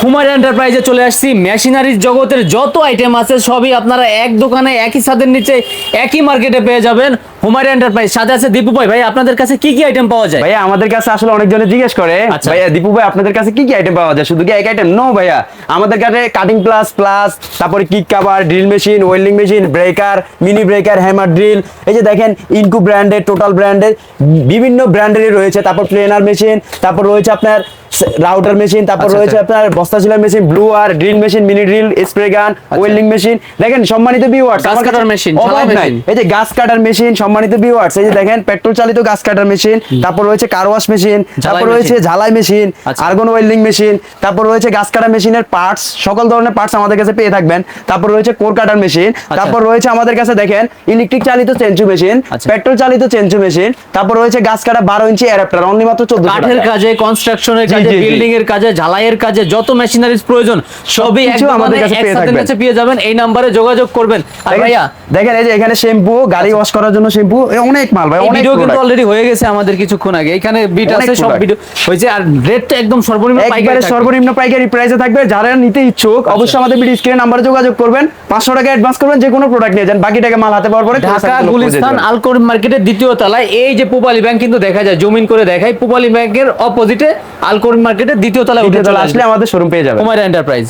হুমায়রা এন্টারপ্রাইজে চলে আসছি। মেশিনারিজ জগতের যত আইটেম আছে সবই আপনারা এক দোকানে একই ছাদের নিচে একই মার্কেটে পেয়ে যাবেন। হুমায়রা এন্টারপ্রাইজ, সাথে আছে দীপু ভাই। ভাই আপনাদের কাছে কি কি আইটেম পাওয়া যায়? ভাইয়া আমাদের কাছে আসলে অনেকজনে জিজ্ঞেস করে, আচ্ছা। ভাইয়া দীপু ভাই আপনাদের কাছে কি কি আইটেম পাওয়া যায়, শুধু কি এক আইটেম? নো ভাইয়া, আমাদের কাছে কাটিং প্লাস প্লাস, তারপরে kick cover, drill machine, welding machine, breaker, mini breaker, hammer drill, এই যে দেখেন ইনকু ব্র্যান্ডের, টোটাল ব্র্যান্ডের, বিভিন্ন ব্র্যান্ডেরই রয়েছে। তারপর প্লেনার মেশিন, তারপর রয়েছে আপনার রাউটার মেশিন, তারপর আচ্ছা, রয়েছে আপনার বস্তা sealer machine, blower, drill machine, mini drill, spray gun, welding machine. দেখেন সম্মানিত ভিউয়ার্স, গাছ কাটার মেশিন, ঝালাই মেশিন। এই যে গাছ কাটার মেশিন, সম্মানিত ভিউয়ার্স, এই যে দেখেন পেট্রোল চালিত গাছ কাটার মেশিন, তারপর রয়েছে কার ওয়াশ মেশিন, তারপর রয়েছে ঝালাই মেশিন, আচ্ছা। আর্গন ওয়েল্ডিং মেশিন, তারপর রয়েছে গাছ কাটা মেশিনের পার্টস, সকল ধরনের পার্টস আমাদের কাছে পেয়ে থাকবেন। তারপর রয়েছে কোর কাটার মেশিন, তারপর রয়েছে আমাদের কাছে দেখেন ইলেকট্রিক চালিত চেঞ্চু মেশিন, আচ্ছা। পেট্রোল চালিত চেঞ্চু মেশিন, তারপর রয়েছে গাছ কাটা 12 ইঞ্চি অ্যাডাপ্টার, অনলি মাত্র 1400 কাঠের টাকা। কাজে, কনস্ট্রাকশনের জি, কাজে, জি, জি। বিল্ডিং এর কাজে, ঝালাইয়ের কাজে যত মেশিনারিজ প্রয়োজন সবই সবকিছু আমাদের কাছে পেয়ে একসাথে থাকবেন। নিচে পেয়ে যাবেন। এই নম্বরে যোগাযোগ করবেন। আর ভাইয়া দেখেন এই যে এখানে শ্যাম্পু, গাড়ি ওয়াশ করার জন্য শ্যাম্পু, অনেক মাল ভাই, এই অনেক ভিডিও কিন্তু product। অলরেডি হয়ে গেছে আমাদের কিছুক্ষণ আগে। এখানে বিট অনেক আছে, সব product। ভিডিও হয়েছে। আর রেটটা একদম সর্বনিম্ন পাইকারি একবারে থাকবে। সর্বনিম্ন পাইকারি প্রাইসে থাকবে। যারা নিতে ইচ্ছুক অবশ্যই আমাদের ভিডিও স্ক্রিনে নাম্বারে যোগাযোগ করবেন, 500 টাকা অ্যাডভান্স করবেন, যে কোনো প্রোডাক্ট নিয়ে যান, বাকি টাকা মাল হাতে পাওয়ার পরে ঢাকা গুলিস্তান আলকোরিম মার্কেটের দ্বিতীয় তলায় এই যে পূবালী ব্যাংক কিন্তু দেখা যায়, জমিন করে দেখাই, পূবালী ব্যাংকের অপোজিটে আলকোরিম মার্কেটের দ্বিতীয় তলায় উঠে চলে আসলে আমাদের শোরুম পেয়ে যাবেন। হুমায়রা এন্টারপ্রাইজ।